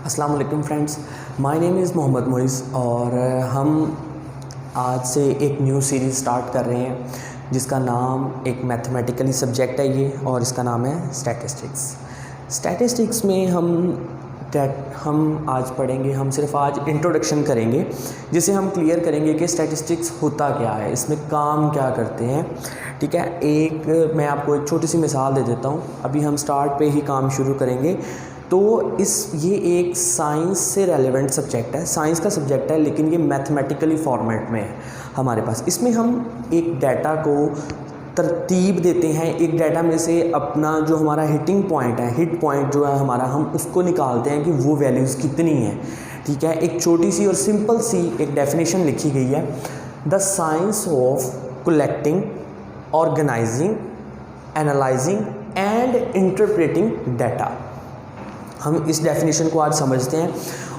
अस्सलाम वालेकुम friends, my name is Mohammad Moiz और हम आज से एक न्यू सीरीज़ स्टार्ट कर रहे हैं जिसका नाम एक मैथमेटिकली सब्जेक्ट है ये, और इसका नाम है स्टैटिस्टिक्स में हम आज पढ़ेंगे, हम सिर्फ आज इंट्रोडक्शन करेंगे जिसे हम क्लियर करेंगे कि स्टैटिस्टिक्स होता क्या है, इसमें काम क्या करते हैं। ठीक है, मैं आपको एक छोटी सी मिसाल दे देता हूँ। अभी हम स्टार्ट पे ही काम शुरू करेंगे। तो ये एक साइंस से रेलेवेंट सब्जेक्ट है, साइंस का सब्जेक्ट है, लेकिन ये मैथमेटिकली फॉर्मेट में है हमारे पास। इसमें हम एक डाटा को तरतीब देते हैं, एक डाटा में से अपना जो हमारा हिट पॉइंट जो है हमारा, हम उसको निकालते हैं कि वो वैल्यूज़ कितनी हैं। ठीक है, एक छोटी सी और सिंपल सी एक डेफिनेशन लिखी गई है, the science of collecting, organising, analysing and interpreting data. हम इस डेफिनेशन को आज समझते हैं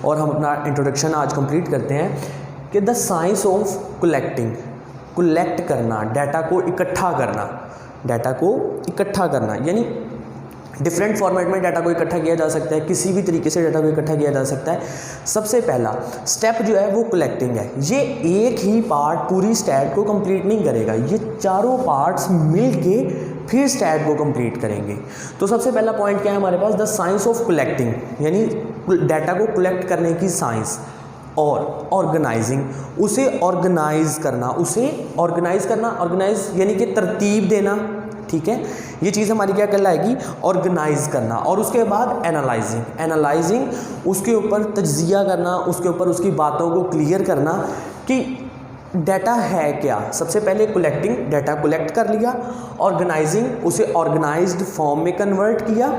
और हम अपना इंट्रोडक्शन आज कंप्लीट करते हैं कि the science of collecting, collect करना, डाटा को इकट्ठा करना, यानी डिफरेंट फॉर्मेट में डाटा को इकट्ठा किया जा सकता है, किसी भी तरीके से डाटा को इकट्ठा किया जा सकता है। सबसे पहला स्टेप जो है वो कलेक्टिंग है। ये एक ही पार्ट पूरी स्टैट को कंप्लीट नहीं करेगा, ये चारों पार्ट्स मिल के फिर स्टैट को कंप्लीट करेंगे। तो सबसे पहला पॉइंट क्या है हमारे पास, द साइंस ऑफ कलेक्टिंग, यानी डाटा को कलेक्ट करने की साइंस, और ऑर्गेनाइजिंग, उसे ऑर्गेनाइज ऑर्गेनाइज यानी कि तरतीब देना। ठीक है, ये चीज़ हमारी क्या कहलाएगी, ऑर्गेनाइज करना। और उसके बाद एनालाइजिंग, उसके ऊपर तज्जिया करना, उसके ऊपर उसकी बातों को क्लियर करना कि डाटा है क्या। सबसे पहले कलेक्टिंग, डाटा कलेक्ट कर लिया, ऑर्गेनाइजिंग, उसे ऑर्गेनाइज्ड फॉर्म में कन्वर्ट किया,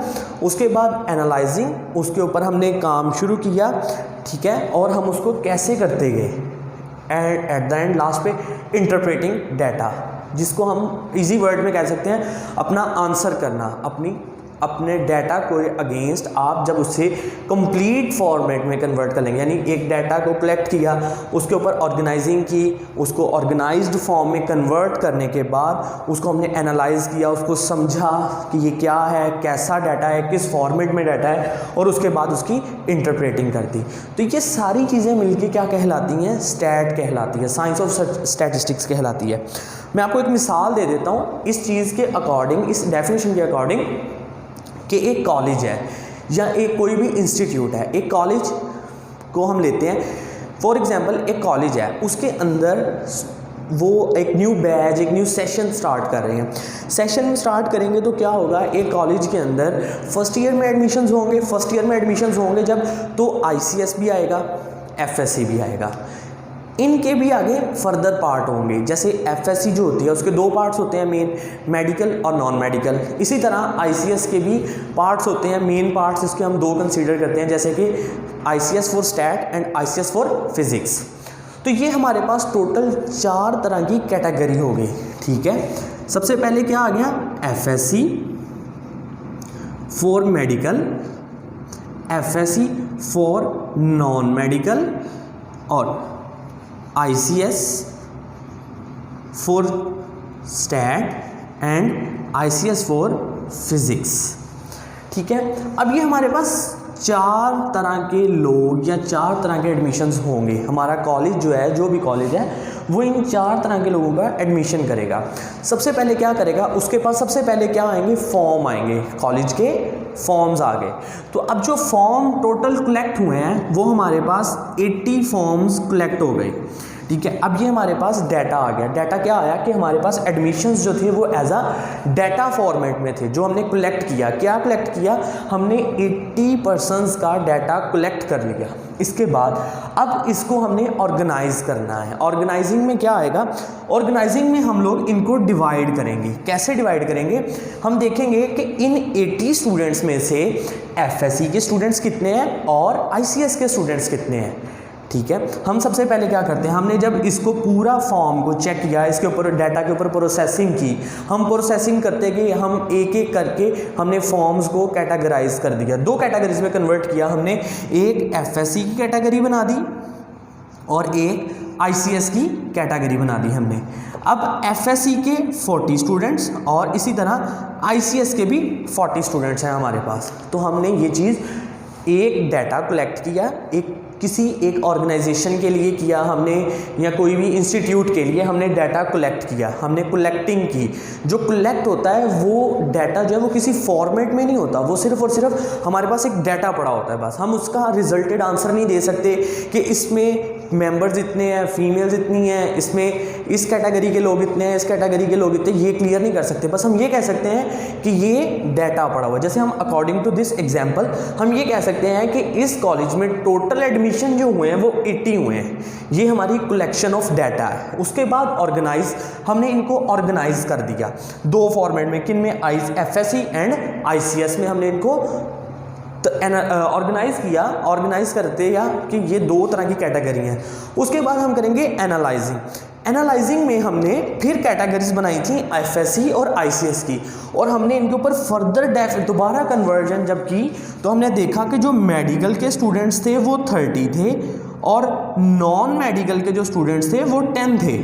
उसके बाद एनालाइजिंग, उसके ऊपर हमने काम शुरू किया। ठीक है, और हम उसको कैसे करते गए, and at the end last पे इंटरप्रेटिंग डाटा, जिसको हम इजी वर्ड में कह सकते हैं अपना आंसर करना, अपने डाटा को अगेंस्ट आप जब उससे कंप्लीट फॉर्मेट में कन्वर्ट कर लेंगे, यानी एक डाटा को कलेक्ट किया, उसके ऊपर ऑर्गेनाइजिंग की, उसको ऑर्गेनाइज्ड फॉर्म में कन्वर्ट करने के बाद उसको हमने एनालाइज किया, उसको समझा कि ये क्या है, कैसा डाटा है, किस फॉर्मेट में डाटा है, और उसके बाद उसकी इंटरप्रेटिंग कर दी। तो ये सारी चीज़ें मिलके क्या कहलाती हैं, स्टैट कहलाती है, साइंस ऑफ स्टैटिस्टिक्स कहलाती है। मैं आपको एक मिसाल दे देता हूँ इस चीज़ के अकॉर्डिंग, इस डेफिनेशन के अकॉर्डिंग, कि एक कॉलेज है या एक कोई भी इंस्टीट्यूट है। एक कॉलेज को हम लेते हैं, फॉर एग्जांपल एक कॉलेज है, उसके अंदर वो एक न्यू बैच, एक न्यू सेशन स्टार्ट कर रहे हैं। सेशन में स्टार्ट करेंगे तो क्या होगा, एक कॉलेज के अंदर फर्स्ट ईयर में एडमिशन्स होंगे जब, तो ICS भी आएगा, FSC भी आएगा, इनके भी आगे फर्दर पार्ट होंगे। जैसे FSC जो होती है उसके दो पार्ट्स होते हैं, मेन, मेडिकल और नॉन मेडिकल। इसी तरह ICS के भी पार्ट्स होते हैं, मेन पार्ट्स इसके हम दो कंसीडर करते हैं, जैसे कि ICS for stat and ICS for physics. तो ये हमारे पास टोटल 4 तरह की कैटेगरी हो गई। ठीक है, सबसे पहले क्या आ गया, FSC for medical, FSC for non medical, और ICS for stat and ICS for physics. ठीक है, अब ये हमारे पास 4 तरह के लोग या 4 तरह के एडमिशन्स होंगे। हमारा कॉलेज जो है, जो भी कॉलेज है, वो इन 4 तरह के लोगों का एडमिशन करेगा। सबसे पहले क्या करेगा, उसके पास सबसे पहले क्या आएंगे, फॉर्म आएंगे, कॉलेज के फॉर्म्स आ गए। तो अब जो फॉर्म टोटल कलेक्ट हुए हैं वो हमारे पास 80 फॉर्म्स कलेक्ट हो गए। ठीक है, अब ये हमारे पास डाटा आ गया। डाटा क्या आया कि हमारे पास एडमिशन्स जो थे वो एज अ डाटा फॉर्मेट में थे, जो हमने कलेक्ट किया। क्या कलेक्ट किया, हमने 80 पर्सन्स का डाटा कलेक्ट कर लिया। इसके बाद अब इसको हमने ऑर्गेनाइज करना है। ऑर्गेनाइजिंग में क्या आएगा, ऑर्गेनाइजिंग में हम लोग इनको डिवाइड करेंगे। कैसे डिवाइड करेंगे, हम देखेंगे कि इन 80 स्टूडेंट्स में से FSC के स्टूडेंट्स कितने हैं और ICS के स्टूडेंट्स कितने हैं। ठीक है, हम सबसे पहले क्या करते हैं, हमने जब इसको पूरा फॉर्म को चेक किया, इसके ऊपर डाटा के ऊपर प्रोसेसिंग की, हम प्रोसेसिंग करते गए, हम एक एक करके हमने फॉर्म्स को कैटेगराइज कर दिया, 2 कैटेगरीज में कन्वर्ट किया हमने। एक FSC की कैटेगरी बना दी और एक ICS की कैटेगरी बना दी हमने। अब FSC के 40 स्टूडेंट्स और इसी तरह ICS के भी 40 स्टूडेंट्स हैं हमारे पास। तो हमने ये चीज़ एक डाटा कलेक्ट किया, किसी एक ऑर्गेनाइजेशन के लिए किया हमने, या कोई भी इंस्टीट्यूट के लिए हमने डाटा कलेक्ट किया, हमने कलेक्टिंग की। जो कलेक्ट होता है वो डाटा जो है वो किसी फॉर्मेट में नहीं होता, वो सिर्फ और सिर्फ हमारे पास एक डाटा पड़ा होता है बस। हम उसका रिजल्टेड आंसर नहीं दे सकते कि इसमें मेंबर्स इतने हैं, फीमेल्स इतनी हैं, इसमें इस कैटेगरी के लोग इतने हैं, इस कैटेगरी के लोग इतने, ये क्लियर नहीं कर सकते। बस हम ये कह सकते हैं कि ये डाटा पड़ा हुआ है। जैसे हम अकॉर्डिंग टू दिस एग्जांपल हम ये कह सकते हैं कि इस कॉलेज में टोटल एडमिशन जो हुए हैं वो 80 हुए हैं। ये हमारी कलेक्शन ऑफ डाटा है। उसके बाद ऑर्गेनाइज, हमने इनको ऑर्गेनाइज कर दिया 2 फॉर्मेट में, किन में, FSE एंड ICS में हमने इनको ऑर्गेनाइज किया। ऑर्गेनाइज करते या कि ये 2 तरह की कैटेगरी हैं। उसके बाद हम करेंगे एनालाइजिंग। एनालाइजिंग में हमने फिर कैटेगरीज बनाई थी FSE और ICS की, और हमने इनके ऊपर फर्दर दोबारा कन्वर्जन जब की तो हमने देखा कि जो मेडिकल के स्टूडेंट्स थे वो 30 थे और नॉन मेडिकल के जो स्टूडेंट्स थे वो 10 थे।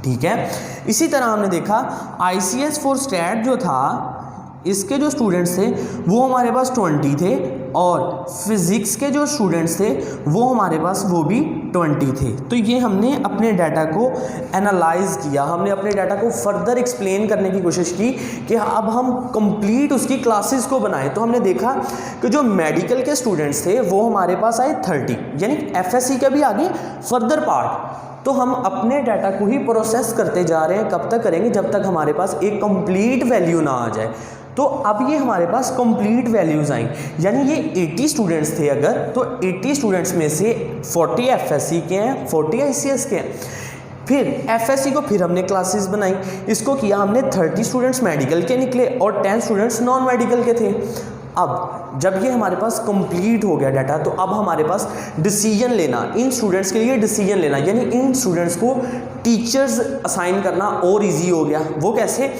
ठीक है, इसी तरह हमने देखा ICS फॉर स्टैट जो था, इसके जो स्टूडेंट्स थे वो हमारे पास 20 थे, और फिज़िक्स के जो स्टूडेंट्स थे वो हमारे पास वो भी 20 थे। तो ये हमने अपने डाटा को एनालाइज किया, हमने अपने डाटा को फर्दर एक्सप्लेन करने की कोशिश की कि अब हम कंप्लीट उसकी क्लासेस को बनाएं। तो हमने देखा कि जो मेडिकल के स्टूडेंट्स थे वो हमारे पास आए 30, यानी FSE का भी आगे फर्दर पार्ट। तो हम अपने डाटा को ही प्रोसेस करते जा रहे हैं। कब तक करेंगे? जब तक हमारे पास एक कंप्लीट वैल्यू ना आ जाए। तो अब ये हमारे पास कंप्लीट वैल्यूज़ आई, यानी ये 80 स्टूडेंट्स थे अगर, तो 80 स्टूडेंट्स में से 40 FSE के हैं, 40 ICS के हैं। फिर FSE को फिर हमने क्लासेस बनाई, इसको किया हमने 30 स्टूडेंट्स मेडिकल के निकले और 10 स्टूडेंट्स नॉन मेडिकल के थे। अब जब ये हमारे पास कंप्लीट हो गया डाटा, तो अब हमारे पास डिसीजन लेना, इन स्टूडेंट्स के लिए डिसीजन लेना, यानी इन स्टूडेंट्स को टीचर्स असाइन करना और इजी हो गया। वो कैसे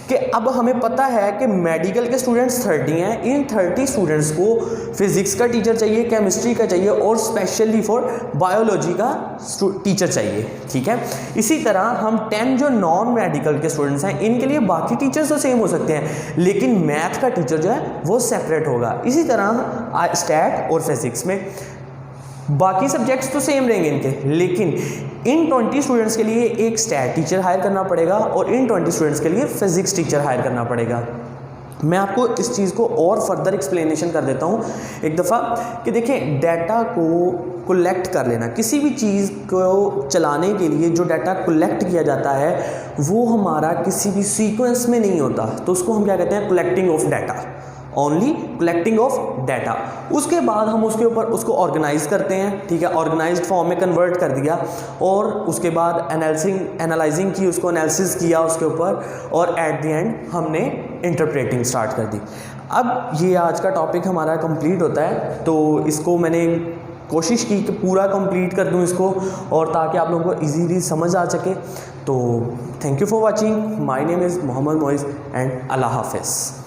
कि अब हमें पता है कि मेडिकल के स्टूडेंट्स 30 हैं, इन 30 स्टूडेंट्स को फिज़िक्स का टीचर चाहिए, केमिस्ट्री का चाहिए और स्पेशली फॉर बायोलॉजी का टीचर चाहिए। ठीक है, इसी तरह हम 10 जो नॉन मेडिकल के स्टूडेंट्स हैं इनके लिए बाकी टीचर्स तो सेम हो सकते हैं, लेकिन मैथ का टीचर जो है वो सेपरेट होगा। इसी तरह स्टैट और फिज़िक्स में बाकी सब्जेक्ट्स तो सेम रहेंगे इनके, लेकिन इन 20 स्टूडेंट्स के लिए एक स्टैट टीचर हायर करना पड़ेगा और इन 20 स्टूडेंट्स के लिए फिज़िक्स टीचर हायर करना पड़ेगा। मैं आपको इस चीज़ को और फर्दर एक्सप्लेनेशन कर देता हूँ एक दफ़ा कि देखें, डाटा को कलेक्ट कर लेना, किसी भी चीज़ को चलाने के लिए जो डाटा कलेक्ट किया जाता है वो हमारा किसी भी सीक्वेंस में नहीं होता, तो उसको हम क्या कहते हैं? Collecting of data, only collecting of data. उसके बाद हम उसके ऊपर उसको ऑर्गेनाइज करते हैं। ठीक है, ऑर्गेनाइज्ड फॉर्म में कन्वर्ट कर दिया और उसके बाद एनालाइजिंग की, उसको एनालिसिस किया उसके ऊपर, और एट द एंड हमने इंटरप्रेटिंग स्टार्ट कर दी। अब ये आज का टॉपिक हमारा कंप्लीट होता है, तो इसको मैंने कोशिश की कि पूरा कंप्लीट कर दूं इसको, और ताकि आप लोगों को इजीली समझ आ सके। तो thank you for watching, my name is Mohammad Moiz and अल्लाह हाफिज़।